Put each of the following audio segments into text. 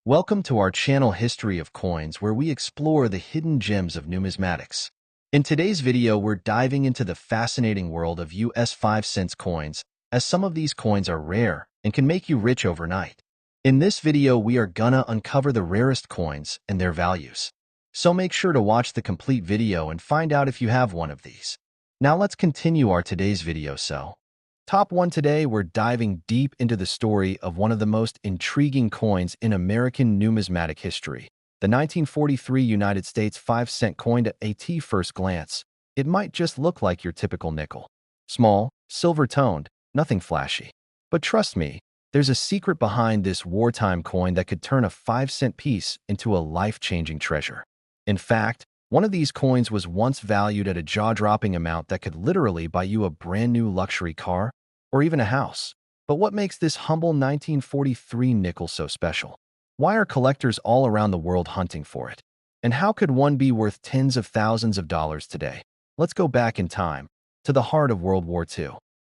Welcome to our channel History of Coins, where we explore the hidden gems of numismatics. In today's video, we're diving into the fascinating world of US 5-cent coins, as some of these coins are rare and can make you rich overnight. In this video, we are gonna uncover the rarest coins and their values. So make sure to watch the complete video and find out if you have one of these. Now let's continue our today's video. Top 1 today, we're diving deep into the story of one of the most intriguing coins in American numismatic history, the 1943 United States 5-cent coin. At first glance, it might just look like your typical nickel. Small, silver-toned, nothing flashy. But trust me, there's a secret behind this wartime coin that could turn a 5-cent piece into a life-changing treasure. In fact, one of these coins was once valued at a jaw-dropping amount that could literally buy you a brand new luxury car or even a house. But what makes this humble 1943 nickel so special? Why are collectors all around the world hunting for it? And how could one be worth tens of thousands of dollars today? Let's go back in time, to the heart of World War II.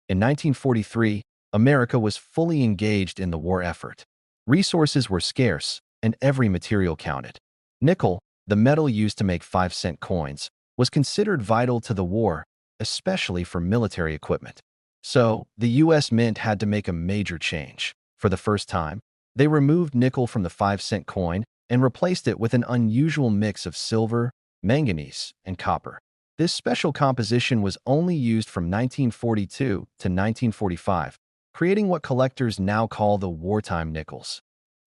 In 1943, America was fully engaged in the war effort. Resources were scarce, and every material counted. Nickel, the metal used to make 5-cent coins, was considered vital to the war, especially for military equipment. So, the U.S. Mint had to make a major change. For the first time, they removed nickel from the 5-cent coin and replaced it with an unusual mix of silver, manganese, and copper. This special composition was only used from 1942 to 1945, creating what collectors now call the wartime nickels.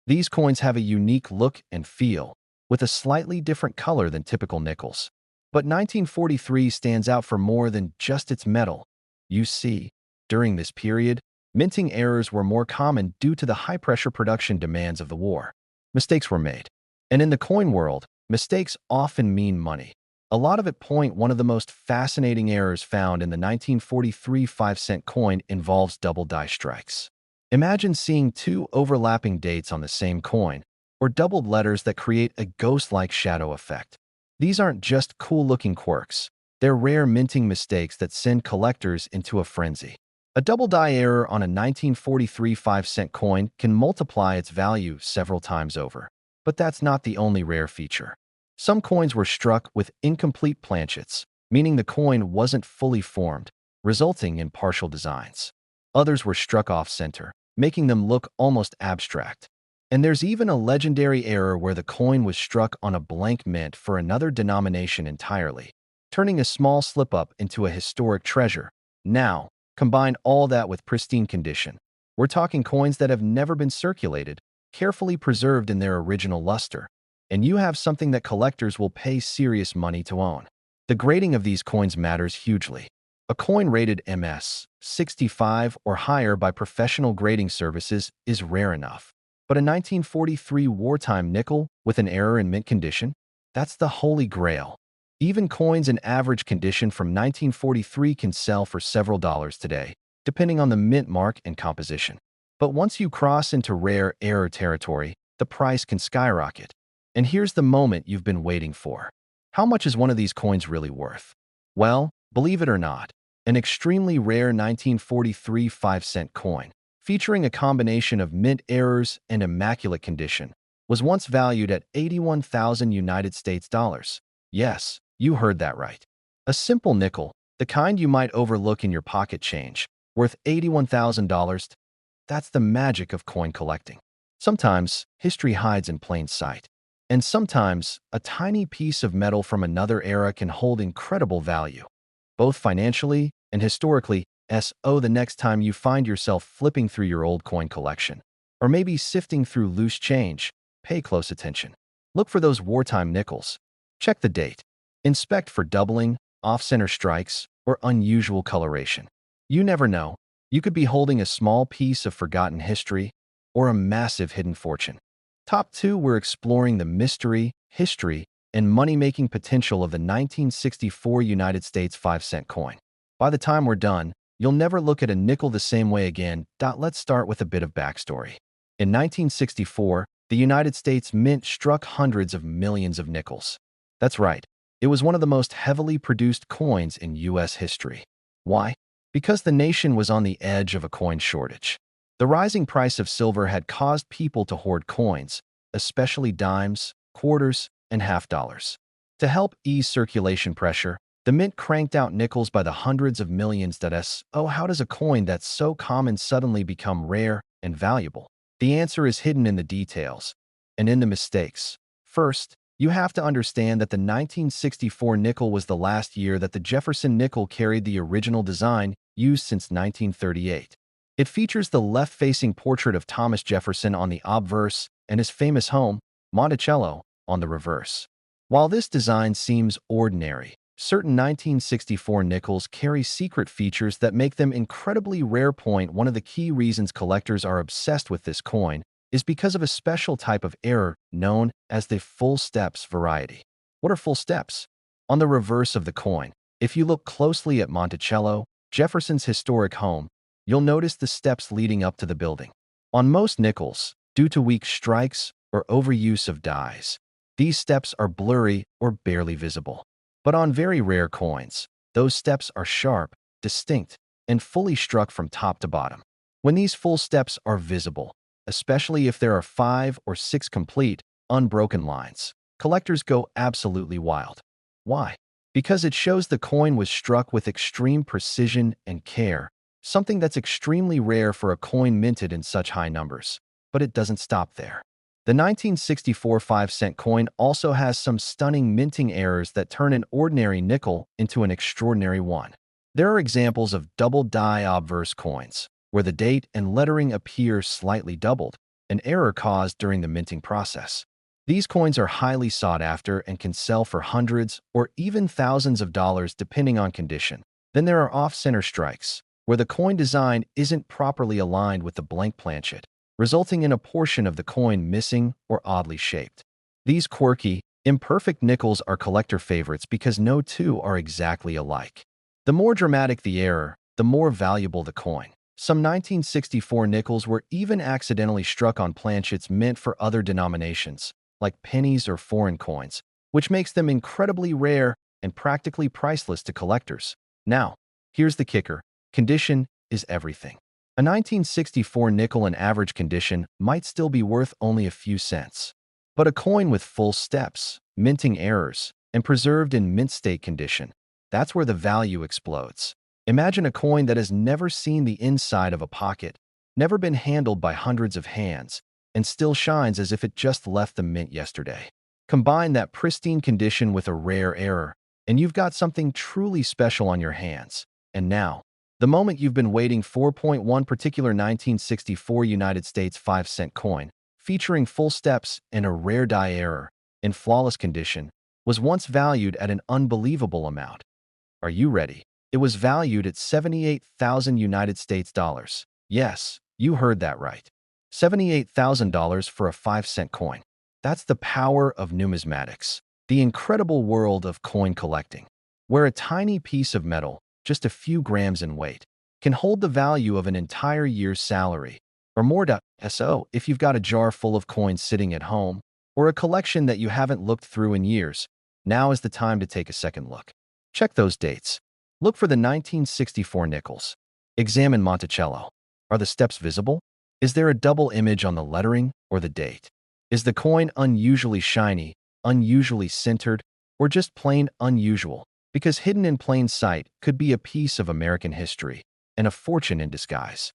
These coins have a unique look and feel, with a slightly different color than typical nickels. But 1943 stands out for more than just its metal. You see, during this period, minting errors were more common due to the high-pressure production demands of the war. Mistakes were made. And in the coin world, mistakes often mean money. A lot of it. One of the most fascinating errors found in the 1943 5-cent coin involves double die strikes. Imagine seeing two overlapping dates on the same coin, or doubled letters that create a ghost-like shadow effect. These aren't just cool-looking quirks. They're rare minting mistakes that send collectors into a frenzy. A double die error on a 1943 5-cent coin can multiply its value several times over. But that's not the only rare feature. Some coins were struck with incomplete planchets, meaning the coin wasn't fully formed, resulting in partial designs. Others were struck off-center, making them look almost abstract. And there's even a legendary error where the coin was struck on a blank mint for another denomination entirely, turning a small slip-up into a historic treasure. Now, combine all that with pristine condition. We're talking coins that have never been circulated, carefully preserved in their original luster, and you have something that collectors will pay serious money to own. The grading of these coins matters hugely. A coin rated MS 65 or higher by professional grading services is rare enough. But a 1943 wartime nickel with an error in mint condition? That's the holy grail. Even coins in average condition from 1943 can sell for several dollars today, depending on the mint mark and composition. But once you cross into rare error territory, the price can skyrocket. And here's the moment you've been waiting for. How much is one of these coins really worth? Well, believe it or not, an extremely rare 1943 5-cent coin, featuring a combination of mint errors and immaculate condition, was once valued at 81,000 United States dollars. Yes, you heard that right. A simple nickel, the kind you might overlook in your pocket change, worth $81,000. That's the magic of coin collecting. Sometimes, history hides in plain sight. And sometimes, a tiny piece of metal from another era can hold incredible value, both financially and historically. The next time you find yourself flipping through your old coin collection, or maybe sifting through loose change, pay close attention. Look for those wartime nickels. Check the date. Inspect for doubling, off-center strikes, or unusual coloration. You never know. You could be holding a small piece of forgotten history or a massive hidden fortune. Top 2, we're exploring the mystery, history, and money-making potential of the 1964 United States 5-cent coin. By the time we're done, you'll never look at a nickel the same way again. Let's start with a bit of backstory. In 1964, the United States Mint struck hundreds of millions of nickels. That's right. It was one of the most heavily produced coins in U.S. history. Why? Because the nation was on the edge of a coin shortage. The rising price of silver had caused people to hoard coins, especially dimes, quarters, and half dollars. To help ease circulation pressure, the mint cranked out nickels by the hundreds of millions. How does a coin that's so common suddenly become rare and valuable? The answer is hidden in the details and in the mistakes. First, you have to understand that the 1964 nickel was the last year that the Jefferson nickel carried the original design used since 1938. It features the left-facing portrait of Thomas Jefferson on the obverse and his famous home, Monticello, on the reverse. While this design seems ordinary, certain 1964 nickels carry secret features that make them incredibly rare. One of the key reasons collectors are obsessed with this coin is because of a special type of error known as the full steps variety. What are full steps? On the reverse of the coin, if you look closely at Monticello, Jefferson's historic home, you'll notice the steps leading up to the building. On most nickels, due to weak strikes or overuse of dyes, these steps are blurry or barely visible. But on very rare coins, those steps are sharp, distinct, and fully struck from top to bottom. When these full steps are visible, especially if there are 5 or 6 complete, unbroken lines, collectors go absolutely wild. Why? Because it shows the coin was struck with extreme precision and care, something that's extremely rare for a coin minted in such high numbers. But it doesn't stop there. The 1964 5-cent coin also has some stunning minting errors that turn an ordinary nickel into an extraordinary one. There are examples of double die obverse coins, where the date and lettering appear slightly doubled, an error caused during the minting process. These coins are highly sought after and can sell for hundreds or even thousands of dollars depending on condition. Then there are off-center strikes, where the coin design isn't properly aligned with the blank planchet, resulting in a portion of the coin missing or oddly shaped. These quirky, imperfect nickels are collector favorites because no two are exactly alike. The more dramatic the error, the more valuable the coin. Some 1964 nickels were even accidentally struck on planchets meant for other denominations, like pennies or foreign coins, which makes them incredibly rare and practically priceless to collectors. Now, here's the kicker: condition is everything. A 1964 nickel in average condition might still be worth only a few cents. But a coin with full steps, minting errors, and preserved in mint state condition, that's where the value explodes. Imagine a coin that has never seen the inside of a pocket, never been handled by hundreds of hands, and still shines as if it just left the mint yesterday. Combine that pristine condition with a rare error, and you've got something truly special on your hands. And now, the moment you've been waiting for. One particular 1964 United States 5-cent coin, featuring full steps and a rare die error, in flawless condition, was once valued at an unbelievable amount. Are you ready? It was valued at 78,000 United States dollars. Yes, you heard that right. $78,000 for a 5-cent coin. That's the power of numismatics, the incredible world of coin collecting, where a tiny piece of metal, just a few grams in weight, can hold the value of an entire year's salary, or more. So, if you've got a jar full of coins sitting at home, or a collection that you haven't looked through in years, now is the time to take a second look. Check those dates. Look for the 1964 nickels. Examine Monticello. Are the steps visible? Is there a double image on the lettering or the date? Is the coin unusually shiny, unusually centered, or just plain unusual? Because hidden in plain sight could be a piece of American history and a fortune in disguise.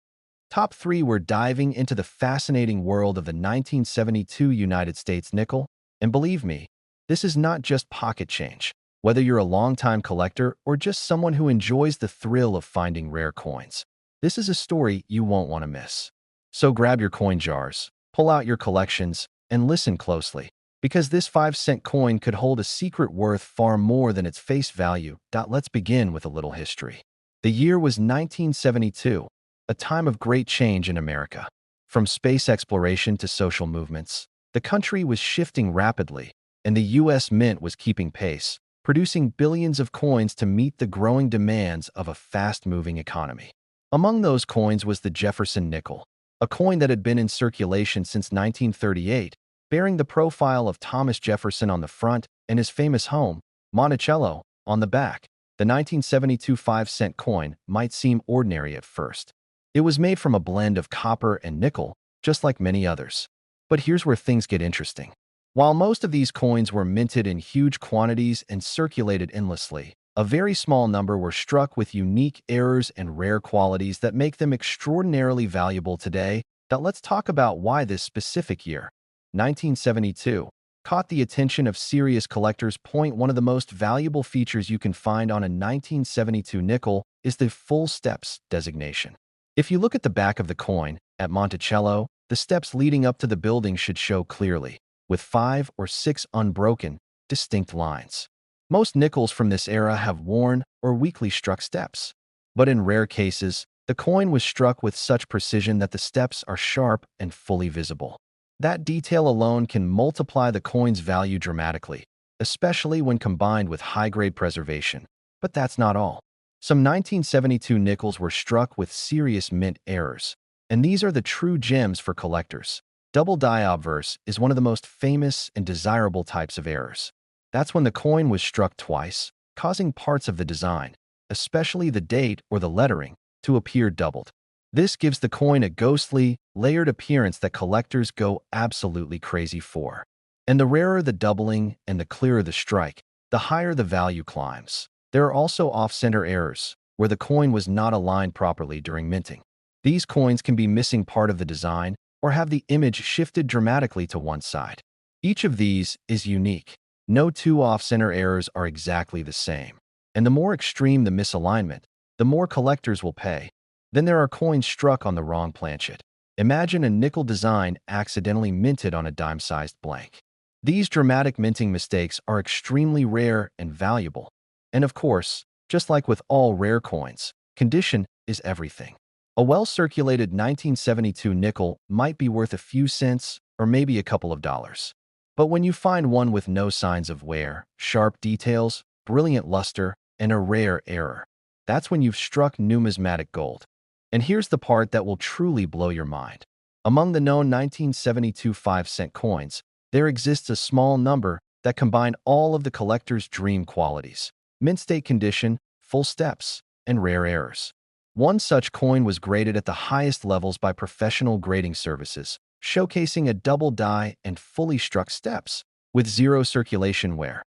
Top 3, we're diving into the fascinating world of the 1972 United States nickel. And believe me, this is not just pocket change. Whether you're a longtime collector or just someone who enjoys the thrill of finding rare coins, this is a story you won't want to miss. So grab your coin jars, pull out your collections, and listen closely, because this 5-cent coin could hold a secret worth far more than its face value. Let's begin with a little history. The year was 1972, a time of great change in America. From space exploration to social movements, the country was shifting rapidly, and the U.S. Mint was keeping pace, producing billions of coins to meet the growing demands of a fast-moving economy. Among those coins was the Jefferson nickel, a coin that had been in circulation since 1938, bearing the profile of Thomas Jefferson on the front and his famous home, Monticello, on the back. The 1972 5-cent coin might seem ordinary at first. It was made from a blend of copper and nickel, just like many others. But here's where things get interesting. While most of these coins were minted in huge quantities and circulated endlessly, a very small number were struck with unique errors and rare qualities that make them extraordinarily valuable today. Now let's talk about why this specific year, 1972, caught the attention of serious collectors. One of the most valuable features you can find on a 1972 nickel is the full steps designation. If you look at the back of the coin, at Monticello, the steps leading up to the building should show clearly, with 5 or 6 unbroken, distinct lines. Most nickels from this era have worn or weakly struck steps, but in rare cases, the coin was struck with such precision that the steps are sharp and fully visible. That detail alone can multiply the coin's value dramatically, especially when combined with high-grade preservation. But that's not all. Some 1972 nickels were struck with serious mint errors, and these are the true gems for collectors. Double die obverse is one of the most famous and desirable types of errors. That's when the coin was struck twice, causing parts of the design, especially the date or the lettering, to appear doubled. This gives the coin a ghostly, layered appearance that collectors go absolutely crazy for. And the rarer the doubling and the clearer the strike, the higher the value climbs. There are also off-center errors, where the coin was not aligned properly during minting. These coins can be missing part of the design or have the image shifted dramatically to one side. Each of these is unique. No two off-center errors are exactly the same. And the more extreme the misalignment, the more collectors will pay. Then there are coins struck on the wrong planchet. Imagine a nickel design accidentally minted on a dime-sized blank. These dramatic minting mistakes are extremely rare and valuable. And of course, just like with all rare coins, condition is everything. A well-circulated 1972 nickel might be worth a few cents or maybe a couple of dollars. But when you find one with no signs of wear, sharp details, brilliant luster, and a rare error, that's when you've struck numismatic gold. And here's the part that will truly blow your mind. Among the known 1972 5-cent coins, there exists a small number that combine all of the collector's dream qualities: mint state condition, full steps, and rare errors. One such coin was graded at the highest levels by professional grading services, showcasing a double die and fully struck steps, with zero circulation wear.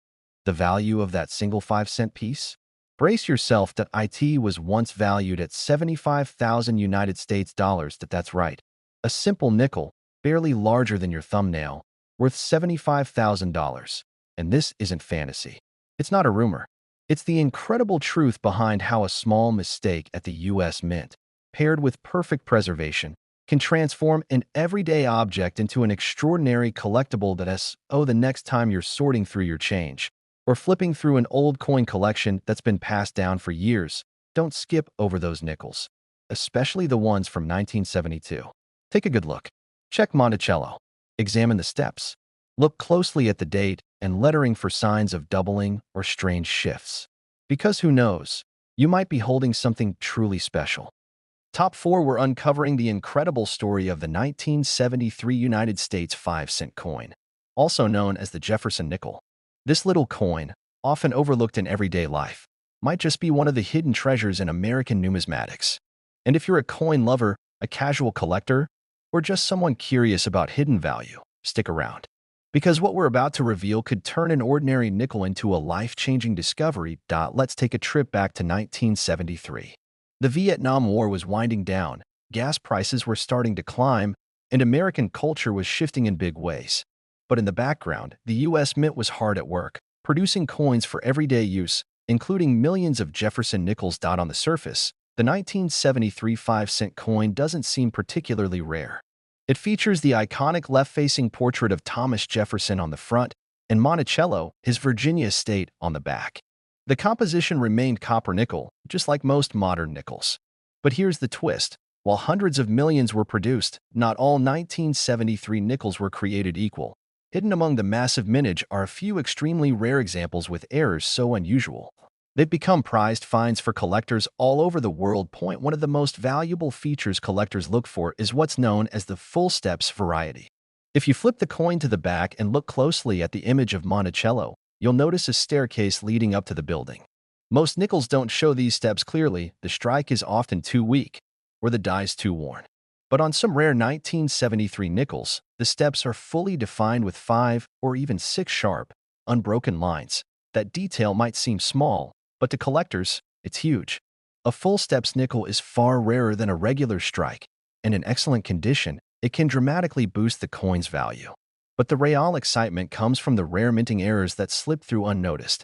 The value of that single 5-cent piece? Brace yourself that it was once valued at 75,000 United States dollars. That's right. A simple nickel, barely larger than your thumbnail, worth $75,000. And this isn't fantasy. It's not a rumor. It's the incredible truth behind how a small mistake at the U.S. Mint, paired with perfect preservation, can transform an everyday object into an extraordinary collectible. The next time you're sorting through your change, or flipping through an old coin collection that's been passed down for years, don't skip over those nickels, especially the ones from 1972. Take a good look. Check Monticello. Examine the steps. Look closely at the date and lettering for signs of doubling or strange shifts. Because who knows, you might be holding something truly special. Top 4, we're uncovering the incredible story of the 1973 United States 5-cent coin, also known as the Jefferson nickel. This little coin, often overlooked in everyday life, might just be one of the hidden treasures in American numismatics. And if you're a coin lover, a casual collector, or just someone curious about hidden value, stick around. Because what we're about to reveal could turn an ordinary nickel into a life-changing discovery. Let's take a trip back to 1973. The Vietnam War was winding down, gas prices were starting to climb, and American culture was shifting in big ways. But in the background, the U.S. Mint was hard at work, producing coins for everyday use, including millions of Jefferson nickels. On the surface, the 1973 5-cent coin doesn't seem particularly rare. It features the iconic left-facing portrait of Thomas Jefferson on the front and Monticello, his Virginia estate, on the back. The composition remained copper nickel, just like most modern nickels. But here's the twist. While hundreds of millions were produced, not all 1973 nickels were created equal. Hidden among the massive mintage are a few extremely rare examples with errors so unusual they've become prized finds for collectors all over the world. One of the most valuable features collectors look for is what's known as the full steps variety. If you flip the coin to the back and look closely at the image of Monticello, you'll notice a staircase leading up to the building. Most nickels don't show these steps clearly. The strike is often too weak, or the die's too worn. But on some rare 1973 nickels, the steps are fully defined with 5 or even 6 sharp, unbroken lines. That detail might seem small, but to collectors, it's huge. A full steps nickel is far rarer than a regular strike, and in excellent condition, it can dramatically boost the coin's value. But the real excitement comes from the rare minting errors that slip through unnoticed.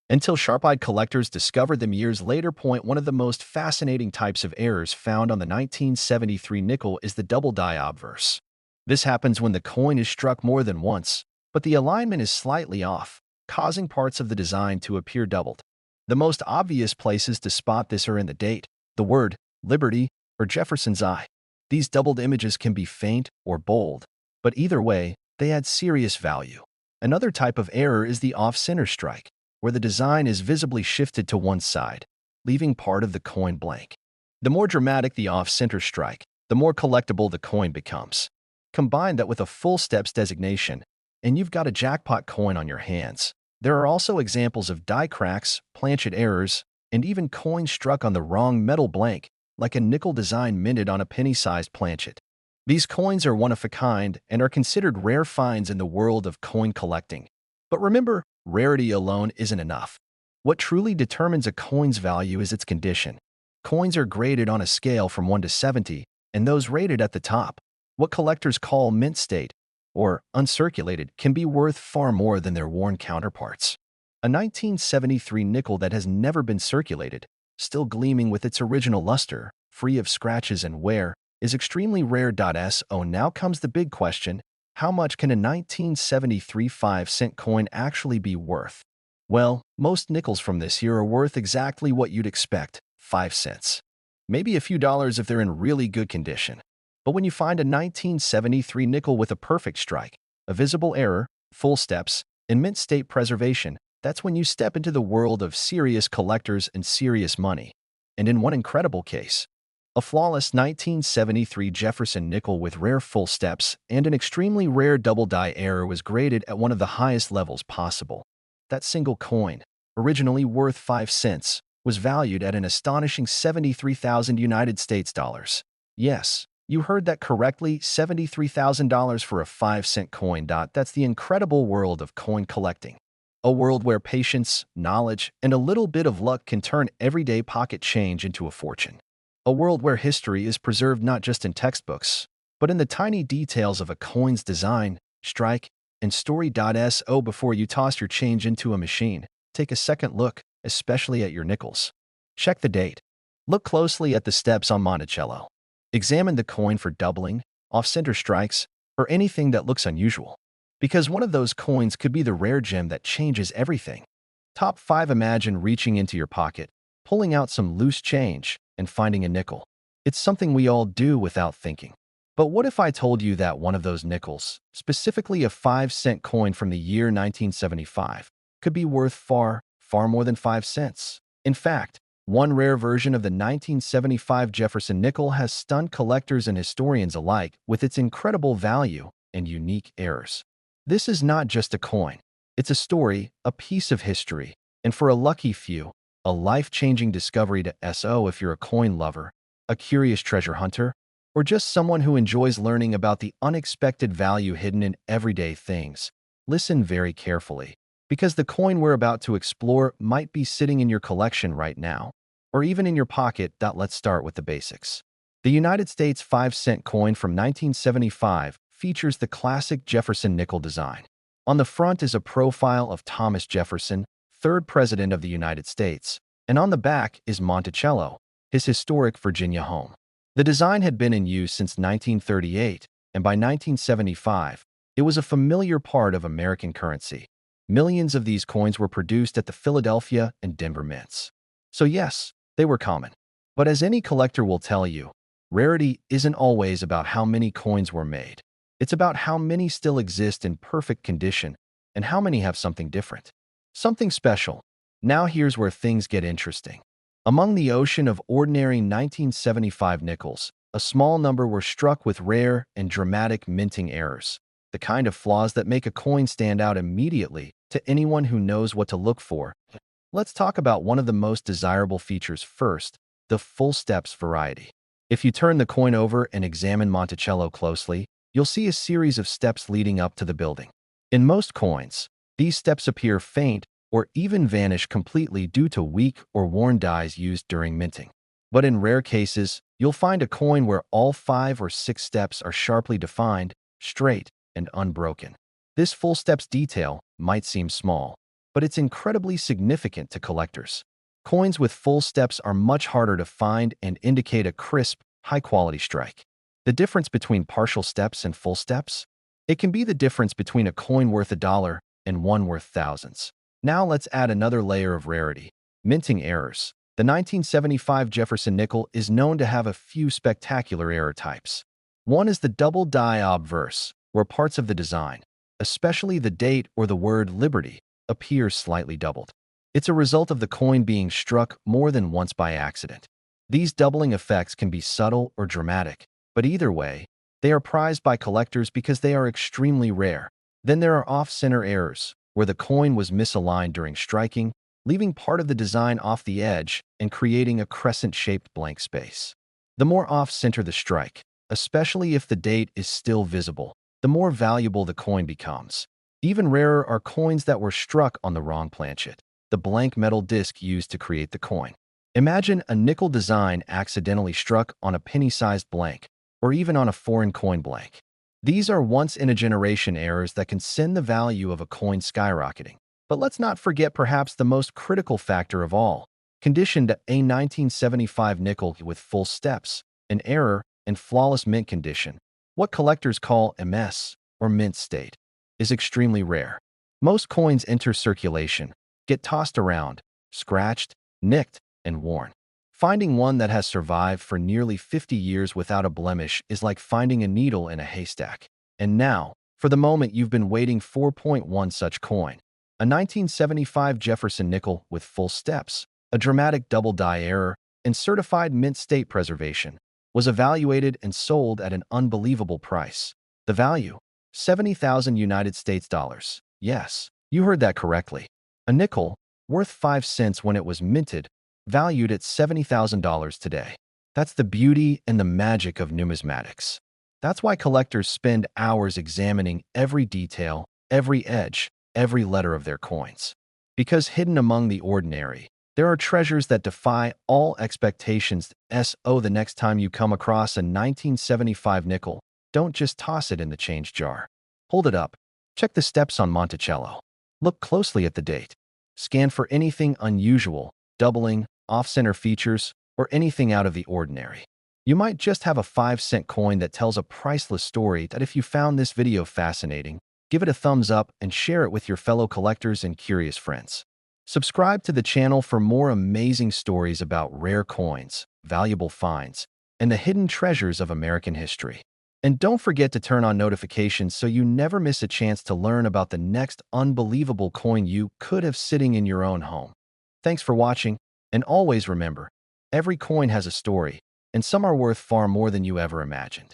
Until sharp-eyed collectors discovered them years later. One of the most fascinating types of errors found on the 1973 nickel is the double die obverse. This happens when the coin is struck more than once, but the alignment is slightly off, causing parts of the design to appear doubled. The most obvious places to spot this are in the date, the word, Liberty, or Jefferson's eye. These doubled images can be faint or bold, but either way, they add serious value. Another type of error is the off-center strike, where the design is visibly shifted to one side, leaving part of the coin blank. The more dramatic the off-center strike, the more collectible the coin becomes. Combine that with a full steps designation, and you've got a jackpot coin on your hands. There are also examples of die cracks, planchet errors, and even coins struck on the wrong metal blank, like a nickel design minted on a penny-sized planchet. These coins are one of a kind and are considered rare finds in the world of coin collecting. But remember, rarity alone isn't enough. What truly determines a coin's value is its condition. Coins are graded on a scale from 1 to 70, and those rated at the top, what collectors call mint state, or uncirculated, can be worth far more than their worn counterparts. A 1973 nickel that has never been circulated, still gleaming with its original luster, free of scratches and wear, is extremely rare. So now comes the big question: how much can a 1973 5-cent coin actually be worth? Well, most nickels from this year are worth exactly what you'd expect, 5 cents. Maybe a few dollars if they're in really good condition. But when you find a 1973 nickel with a perfect strike, a visible error, full steps, and mint state preservation, that's when you step into the world of serious collectors and serious money. And in one incredible case, a flawless 1973 Jefferson nickel with rare full steps and an extremely rare double die error was graded at one of the highest levels possible. That single coin, originally worth 5 cents, was valued at an astonishing 73,000 United States dollars. Yes, you heard that correctly, $73,000 for a 5-cent coin. That's the incredible world of coin collecting. A world where patience, knowledge, and a little bit of luck can turn everyday pocket change into a fortune. A world where history is preserved not just in textbooks, but in the tiny details of a coin's design, strike, and story. So before you toss your change into a machine, take a second look, especially at your nickels. Check the date. Look closely at the steps on Monticello. Examine the coin for doubling, off-center strikes, or anything that looks unusual. Because one of those coins could be the rare gem that changes everything. Top 5. Imagine reaching into your pocket, pulling out some loose change, and finding a nickel. It's something we all do without thinking. But what if I told you that one of those nickels, specifically a 5-cent coin from the year 1975, could be worth far, far more than 5 cents? In fact, one rare version of the 1975 Jefferson nickel has stunned collectors and historians alike with its incredible value and unique errors. This is not just a coin. It's a story, a piece of history, and for a lucky few, a life-changing discovery. So if you're a coin lover, a curious treasure hunter, or just someone who enjoys learning about the unexpected value hidden in everyday things, listen very carefully, because the coin we're about to explore might be sitting in your collection right now, or even in your pocket. Let's start with the basics. The United States 5-cent coin from 1975 features the classic Jefferson nickel design. On the front is a profile of Thomas Jefferson, third President of the United States, and on the back is Monticello, his historic Virginia home. The design had been in use since 1938, and by 1975, it was a familiar part of American currency. Millions of these coins were produced at the Philadelphia and Denver mints. So yes, they were common. But as any collector will tell you, rarity isn't always about how many coins were made. It's about how many still exist in perfect condition and how many have something different, something special. Now here's where things get interesting. Among the ocean of ordinary 1975 nickels, a small number were struck with rare and dramatic minting errors, the kind of flaws that make a coin stand out immediately to anyone who knows what to look for. Let's talk about one of the most desirable features first, the full steps variety. If you turn the coin over and examine Monticello closely, you'll see a series of steps leading up to the building. In most coins, these steps appear faint or even vanish completely due to weak or worn dies used during minting. But in rare cases, you'll find a coin where all 5 or 6 steps are sharply defined, straight, and unbroken. This full steps detail might seem small, but it's incredibly significant to collectors. Coins with full steps are much harder to find and indicate a crisp, high-quality strike. The difference between partial steps and full steps? It can be the difference between a coin worth $1 and one worth thousands. Now let's add another layer of rarity: minting errors. The 1975 Jefferson nickel is known to have a few spectacular error types. One is the double die obverse, where parts of the design, especially the date or the word liberty, appears slightly doubled. It's a result of the coin being struck more than once by accident. These doubling effects can be subtle or dramatic, but either way, they are prized by collectors because they are extremely rare. Then there are off-center errors, where the coin was misaligned during striking, leaving part of the design off the edge and creating a crescent-shaped blank space. The more off-center the strike, especially if the date is still visible, the more valuable the coin becomes. Even rarer are coins that were struck on the wrong planchet, the blank metal disc used to create the coin. Imagine a nickel design accidentally struck on a penny-sized blank, or even on a foreign coin blank. These are once-in-a-generation errors that can send the value of a coin skyrocketing. But let's not forget perhaps the most critical factor of all: conditioned a 1975 nickel with full steps, an error, and flawless mint condition, what collectors call MS, or mint state, is extremely rare. Most coins enter circulation, get tossed around, scratched, nicked, and worn. Finding one that has survived for nearly 50 years without a blemish is like finding a needle in a haystack. And now, for the moment you've been waiting for: one such coin. A 1975 Jefferson nickel with full steps, a dramatic double die error, and certified mint state preservation, was evaluated and sold at an unbelievable price. The value? 70,000 United States dollars. Yes, you heard that correctly. A nickel, worth 5 cents when it was minted, valued at $70,000 today. That's the beauty and the magic of numismatics. That's why collectors spend hours examining every detail, every edge, every letter of their coins. Because hidden among the ordinary, there are treasures that defy all expectations. So the next time you come across a 1975 nickel, don't just toss it in the change jar. Hold it up. Check the steps on Monticello. Look closely at the date. Scan for anything unusual, doubling, off-center features, or anything out of the ordinary. You might just have a 5-cent coin that tells a priceless story. That if you found this video fascinating, give it a thumbs up and share it with your fellow collectors and curious friends. Subscribe to the channel for more amazing stories about rare coins, valuable finds, and the hidden treasures of American history. And don't forget to turn on notifications so you never miss a chance to learn about the next unbelievable coin you could have sitting in your own home. Thanks for watching, and always remember, every coin has a story, and some are worth far more than you ever imagined.